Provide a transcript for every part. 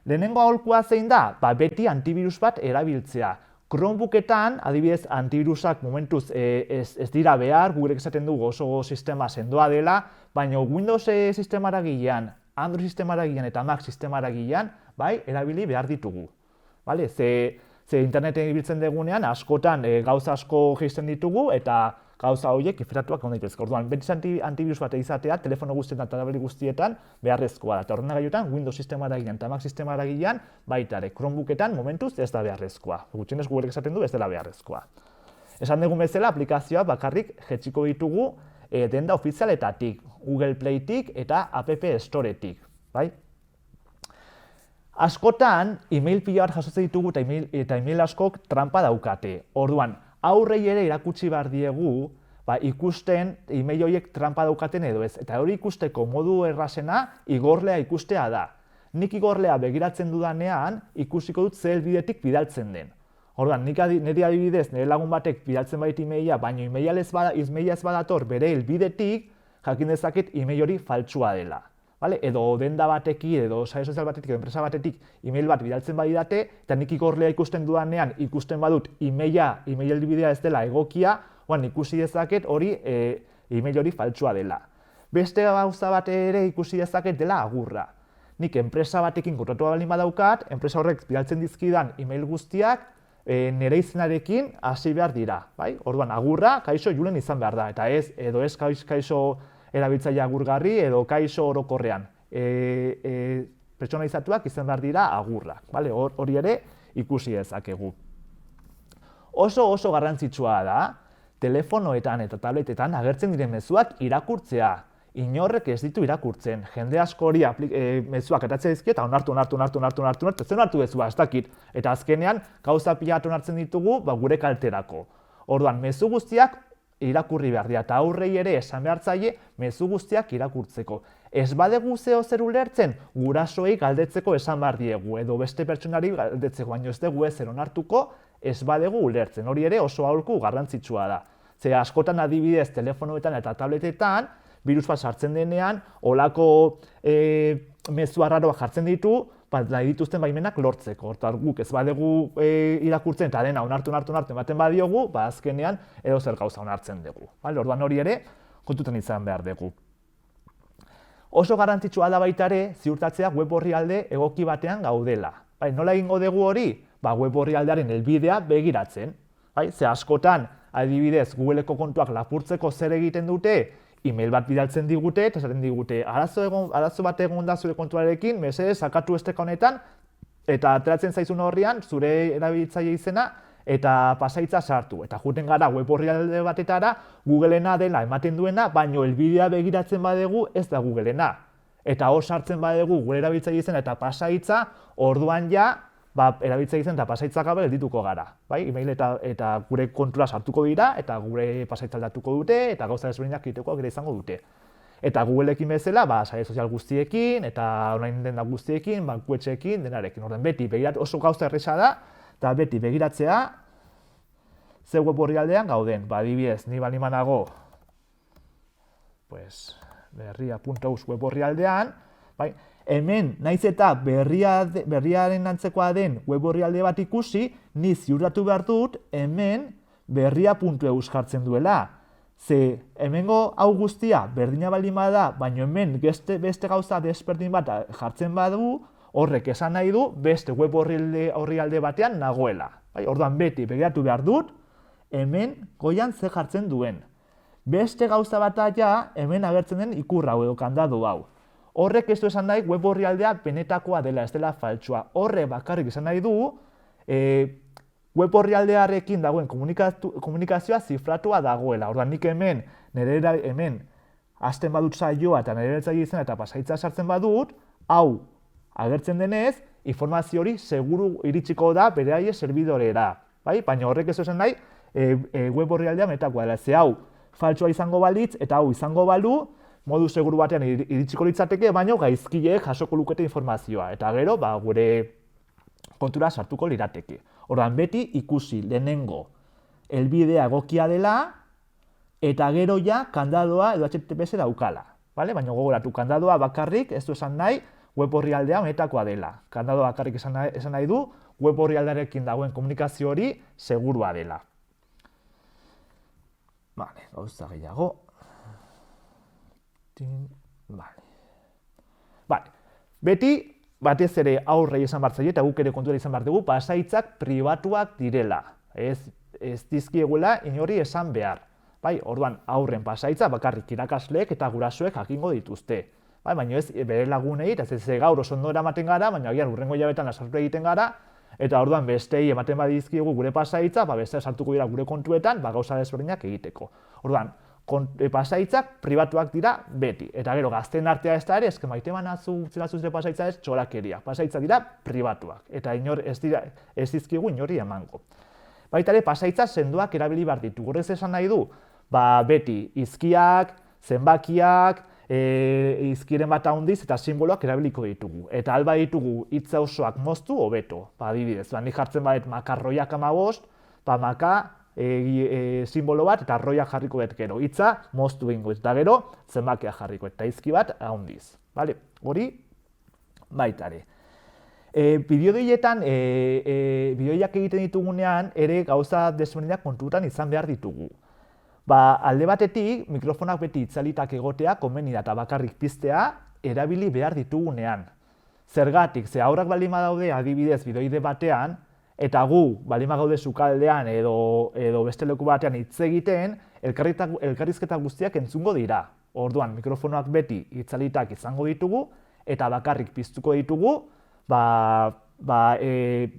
Lehenengo aholkua zein da? Beti antivirus bat erabiltzea. Chromebooketan, adibidez, antivirusak momentuz ez dira behar, gurek esaten dugu oso sistema sendoa dela, baina Windows sistema eragilean, Android sistema eragilean eta Mac sistema eragilean, bai, erabili behar ditugu. Vale? Ze interneten ibiltzen dugunean, askotan gauza asko jaisten ditugu, eta gauza horiek infektatuak egon daitezke. Orduan, beti antivirus bat izatea, telefono guztietan eta tablet guztietan beharrezkoa da. Eta ordenagailuetan, Windows sistema eragilean eta Mac sistema eragilean, baita ere, Chromebooketan momentuz ez da beharrezkoa. Gutxienez Google esaten du ez dela beharrezkoa. Esan dugun bezala, aplikazioa bakarrik jetxiko ditugu denda ofizialetatik, Google Playtik eta App Storetik. Bai? Askotan, email pila bat jasotzen ditugu eta email askok trampa daukate. Orduan, aurrei ere irakutsi behar diegu, ikusten email horiek trampa daukaten edo ez. Eta hori ikusteko modu errazena igorlea ikustea da. Nik igorlea begiratzen dudanean, ikusiko dut ze helbidetik bidaltzen den. Orduan, niri adibidez, nire lagun batek bidaltzen bait emaila, baina emaila ez badator bere helbidetik, jakin dezaket email hori faltsua dela. Vale? Edo denda batekin, edo sare sozial batetik, edo enpresa batetik email bat bidaltzen badidate, eta nik igorlea ikusten dudanean, ikusten badut email helbidea ez dela egokia, ikusi dezaket hori email hori faltsua dela. Beste gauza bat ere ikusi dezaket dela agurra. Nik enpresa batekin kontratua baldin badaukat, enpresa horrek bidaltzen dizkidan email guztiak nire izenarekin hasi behar dira. Bai? Orduan, agurra kaixo Julen izan behar da, eta ez kaixo erabiltzaile agurgarri edo kaixo orokorrean. Pertsonalizatuak izan behar dira agurrak. Hori ere ikusi dezakegu. Oso garrantzitsua da, telefonoetan eta tabletetan agertzen diren mezuak irakurtzea. Inorrek ez ditu irakurtzen. Jende asko hori mezuak atatzea dizkie eta onartu, ez onartu bezua, ez dakit. Eta azkenean, gauza pila bat onartzen ditugu gure kalterako. Orduan, mezu guztiak irakurri behar dira, eta aurrei ere esan behar zaie mezu guztiak irakurtzeko. Ez badegu zeo zer ulertzen, gurasoei galdetzeko esan behar diegu, edo beste pertsonari galdetzeko, baina ez dugu ezer onartuko, ez badegu ulertzen. Hori ere oso aholku garrantzitsua da. Ze askotan adibidez telefonoetan eta tabletetan, birus bat sartzen denean, olako mezu arraroak jartzen ditu, nahi dituzten baimenak lortzeko. Hortar guk ez badegu irakurtzen eta dena onartu ematen badiogu, azkenean edo zer gauza onartzen dugu. Orduan hori ere, kontutan izan behar dugu. Oso garrantzitsua da baita ere, ziurtatzea web orrialde egoki batean gaudela. Nola egingo dugu hori? Web orrialdearen helbidea begiratzen. Ze askotan, adibidez, Googleko kontuak lapurtzeko zer egiten dute, email bat bidaltzen digute, eta esaten digute, arazo bat egon da zure kontuarekin, mesedez, sakatu esteka honetan, eta ateratzen zaizun horrian, zure erabiltzaile izena, eta pasaitza sartu. Eta juten gara web orrialde batetara, Googleena dela ematen duena, baino helbidea begiratzen badegu ez da Googleena. Eta hor sartzen badegu gure erabiltzaile izena eta pasaitza, orduan ja, erabiltzaile izena eta pasaitza gabe geldituko gara. Email eta gure kontura sartuko dira, eta gure pasaitza aldatuko dute, eta gauza desberdinak egiteko gure izango dute. Eta Googleekin bezala, sare sozial guztiekin, eta online denda guztiekin, bankuetxeekin, denarekin. Orden beti begirat oso gauza erresa da, eta beti begiratzea ze web orrialdean gauden. Adibidez, ni baldin banago berria.eus web orrialdean, hemen, naiz eta berriaren antzekoa den web orrialde bat ikusi, ni ziurtatu behar dut hemen berria.eus jartzen duela. Ze hemengo hau guztia berdina baldin bada, baina hemen beste gauza desberdin bat jartzen badu, horrek esan nahi du beste web orrialde batean nagoela. Orduan beti begiratu behar dut, hemen goian ze jartzen duen. Beste gauza bat hemen agertzen den ikur hau edo kandadu hau. Horrek ez du esan nahi web orrialdea benetakoa dela, ez dela faltsua. Horre bakarrik esan nahi du web orrialdearekin dagoen komunikazioa zifratua dagoela. Orduan nik hemen hasten badut saioa eta nire erabiltzaile izena eta pasaitza sartzen badut, hau agertzen denez, informazio hori seguru iritsiko da beraie servidorera. Baina horrek ez du esan nahi web orrialdea benetakoa dela. Ze hau faltsua izango balitz eta hau izango balu, modu seguru batean iritsiko litzateke, baina gaizkileek jasoko lukete informazioa. Eta gero, gure kontura sartuko lirateke. Orduan beti ikusi lehenengo helbidea egokia dela, eta gero ja kandadoa edo HTTPS daukala. Baina gogoratu, kandadoa bakarrik ez du esan nahi web orrialdea honetakoa dela. Kandado bakarrik esan nahi du, web orrialdearekin dagoen komunikazio hori segurua dela. Vale, gauza gehiago. Vale. Beti, batez ere aurrei esan behar zaio, eta guk ere kontura izan behar dugu, pasaitzak pribatuak direla. Ez dizkiegula inori esan behar. Bai, orduan aurren pasaitza bakarrik irakasleek eta gurasoek jakingo dituzte. Bai, baina ez bere lagunei, eta ez gaur oso ondo eramaten gara, baina agian hurrengo hilabetean sartu egiten gara, eta orduan bestei ematen badizkigu gure pasaitza, beste sartuko dira gure kontuetan, gauza desberdinak egiteko. Orduan, pasaitzak pribatuak dira beti. Eta gero, gazten artea ez da ere, eske maite banazu zure pasaitza ez txorakeria. Pasaitzak dira pribatuak, eta ez dizkigu inori emango. Baita ere, pasaitza sendoak erabili behar ditu. Horrez esan nahi du, beti izkiak, zenbakiak, izkiren bat handiz eta simboloak erabiliko ditugu. Eta alba ditugu hitza osoak moztu hobeto. Adibidez, nik jartzen badet makarroiak 15, maka simbolo bat eta arroiak jarriko bet gero. Hitza moztu egingo eta gero zenbakia jarriko eta izki bat handiz. Hori baitare. Bideoietan, bideoiak egiten ditugunean ere gauza desberdinak kontutan izan behar ditugu. Alde batetik, mikrofonak beti itzalitak egotea, komeni da eta bakarrik piztea, erabili behar ditugunean. Zergatik, ze aurrak baldin badaude adibidez bideoide batean, eta gu baldin bagaude sukaldean edo beste leku batean hitz egiten, elkarrizketa guztiak entzungo dira. Orduan, mikrofonoak beti itzalitak izango ditugu, eta bakarrik piztuko ditugu,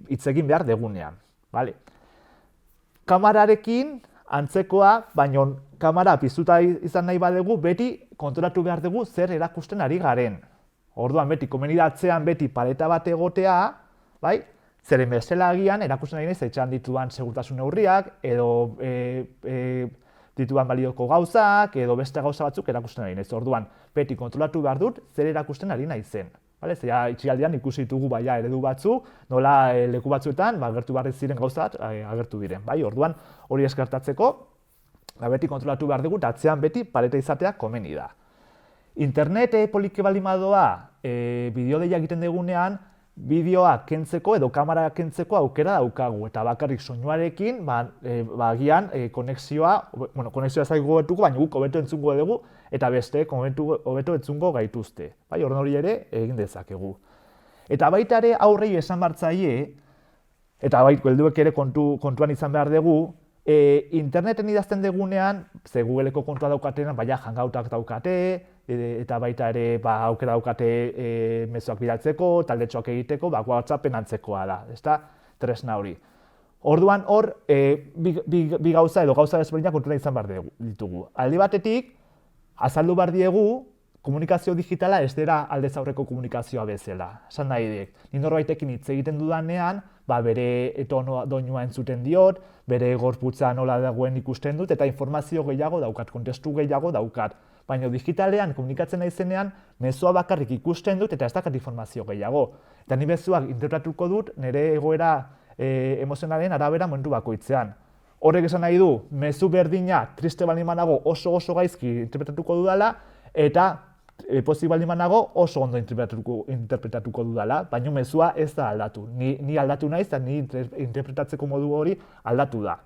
hitz egin behar degunean. Kamararekin, antzekoa, baina kamara piztuta izan nahi badugu, beti kontrolatu behar dugu zer erakusten ari garen. Orduan, beti komenidatzean beti paleta bat egotea, zeren bezala agian erakusten ari naiz etxean dituan segurtasun neurriak, edo dituan balioko gauzak, edo beste gauza batzuk erakusten ari naiz. Orduan, beti kontrolatu behar dut zer erakusten ari naizen. Zera itxialdian ikusi ditugu eredu batzu, nola leku batzuetan agertu behar ziren gauzat agertu diren. Orduan hori eskertatzeko, beti kontrolatu behar dugu, eta atzean beti paleta izatea komeni da. Internet poliki baldin badoa bideodeia egiten dugunean, bideoa kentzeko edo kamera kentzeko aukera daukagu, eta bakarrik soinuarekin agian konexioa ez zaigu hobetuko, baina guk hobeto entzungo dugu, eta beste hobeto entzungo gaituzte. Orduan hori ere egin dezakegu. Eta baita ere aurrei esan bartzaie, eta helduek ere kontuan izan behar dugu, interneten idazten dugunean, ze Googleko kontua daukatenan, hangoutak daukate, eta baita ere aukera daukate mezuak bidaltzeko, taldetxoak egiteko, WhatsAppen antzekoa da, ezta tresna hori. Orduan hor, bi gauza edo gauza desberdinak kontuan izan behar ditugu. Aldi batetik, azaldu behar diegu, komunikazio digitala ez dela aldez aurreko komunikazioa bezala. Esan nahi dek, ni norbaitekin hitz egiten dudanean, bere doinua entzuten diot, bere gorputza nola dagoen ikusten dut, eta informazio gehiago daukat, kontestu gehiago daukat. Baina digitalean komunikatzen naizenean, mezua bakarrik ikusten dut eta ez dakat informazio gehiago. Eta ni mezuak interpretatuko dut nire egoera emozionalen arabera momentu bakoitzean. Horrek esan nahi du, mezu berdina triste baldin banago oso gaizki interpretatuko dudala, eta pozik baldin banago oso ondo interpretatuko dudala, baina mezua ez da aldatu. Ni aldatu naiz eta ni interpretatzeko modu hori aldatu da.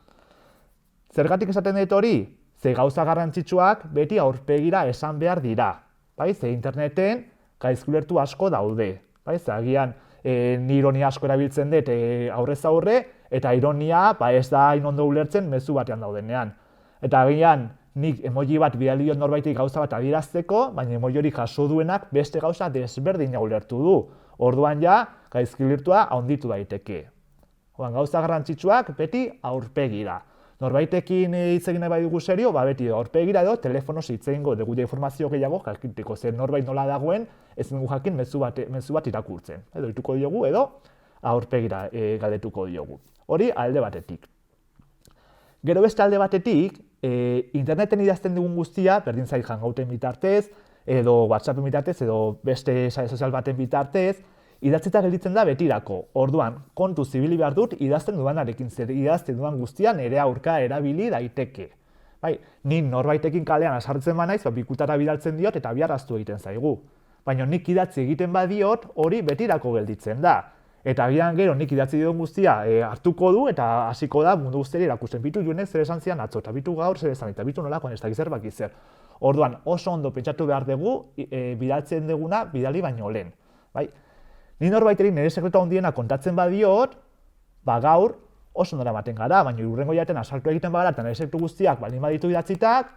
Zergatik esaten dut hori? Ze gauza garrantzitsuak beti aurpegira esan behar dira. Ze interneten gaizkulertu asko daude. Ze agian ni ironia asko erabiltzen dut aurrez aurre, eta ironia ez da hain ondo ulertzen mezu batean daudenean. Eta agian nik emoji bat bidali diot norbaitik gauza bat adierazteko, baina emoji hori jaso duenak beste gauza desberdina ulertu du. Orduan gaizkulertua handitu daiteke. Gauza garrantzitsuak beti aurpegira. Norbaitekin hitz egin nahi bai dugu serio, beti aurpegira edo telefonoz hitz egingo dugu informazio gehiago jakiteko, zer norbait nola dagoen ez dugu jakin mezu bat irakurtzen. Edo dituko diogu edo aurpegira galdetuko diogu. Hori alde batetik. Gero beste alde batetik, interneten idazten dugun guztia, berdin zait hangouten bitartez, edo WhatsAppen bitartez, edo beste sare sozial baten bitartez, idatzita gelditzen da betirako. Orduan, kontu zibili behar dut idazten duanarekin, zer idazten duan guztia nire aurka erabili daiteke. Ni norbaitekin kalean asartzen banaiz, bikutara bidaltzen diot eta biarraztu egiten zaigu. baina nik idatzi egiten badiot, hori betirako gelditzen da. Eta agian gero nik idatzi dion guztia hartuko du eta hasiko da mundu guztiari erakusten. Bitu junek zer esan zian atzo, eta bitu gaur zer esan, eta bitu nolakoan ez da gizar baki zer. Orduan oso ondo pentsatu behar dugu bidaltzen duguna bidali baino lehen. Bai? Ni norbaiteri nire sekretu handiena kontatzen badiot, gaur oso ondo eramaten gara, baina hurrengo jaten asaltu egiten bagara eta nire sekretu guztiak baldin baditu idatzitak,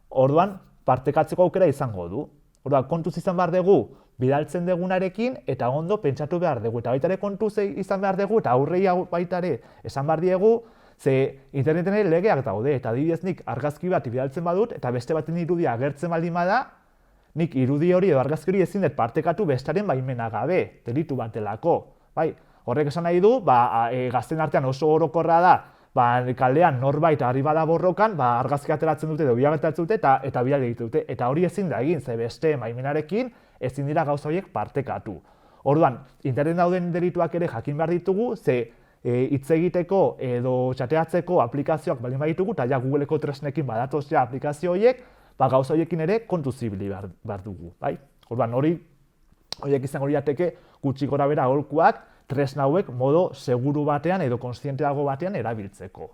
orduan partekatzeko aukera izango du. Orduan kontuz izan behar dugu bidaltzen dugunarekin eta ondo pentsatu behar dugu. Eta baita ere kontuz izan behar dugu eta aurrei baita ere esan behar diegu, ze interneten ere legeak daude eta adibidez nik argazki bat bidaltzen badut eta beste baten irudia agertzen baldin bada, nik irudi hori edo argazki hori ezin dut partekatu bestaren baimena gabe, delitu bat delako. Bai? Horrek esan nahi du, gazten artean oso orokorra da, kalean norbait ari bada borrokan, argazki ateratzen dute edo biak ateratzen dute eta bidali egiten dute. Eta hori ezin da egin, ze beste baimenarekin ezin dira gauza horiek partekatu. Orduan, interneten dauden delituak ere jakin behar ditugu, ze hitz egiteko edo txateatzeko aplikazioak baldin baditugu, eta ja Googleko tresnekin badatoz ja aplikazio horiek, gauza horiekin ere kontuz ibili behar dugu. Orduan, horiek izango lirateke gutxi gora bera aholkuak tresna hauek modo seguru batean edo kontzienteago batean erabiltzeko.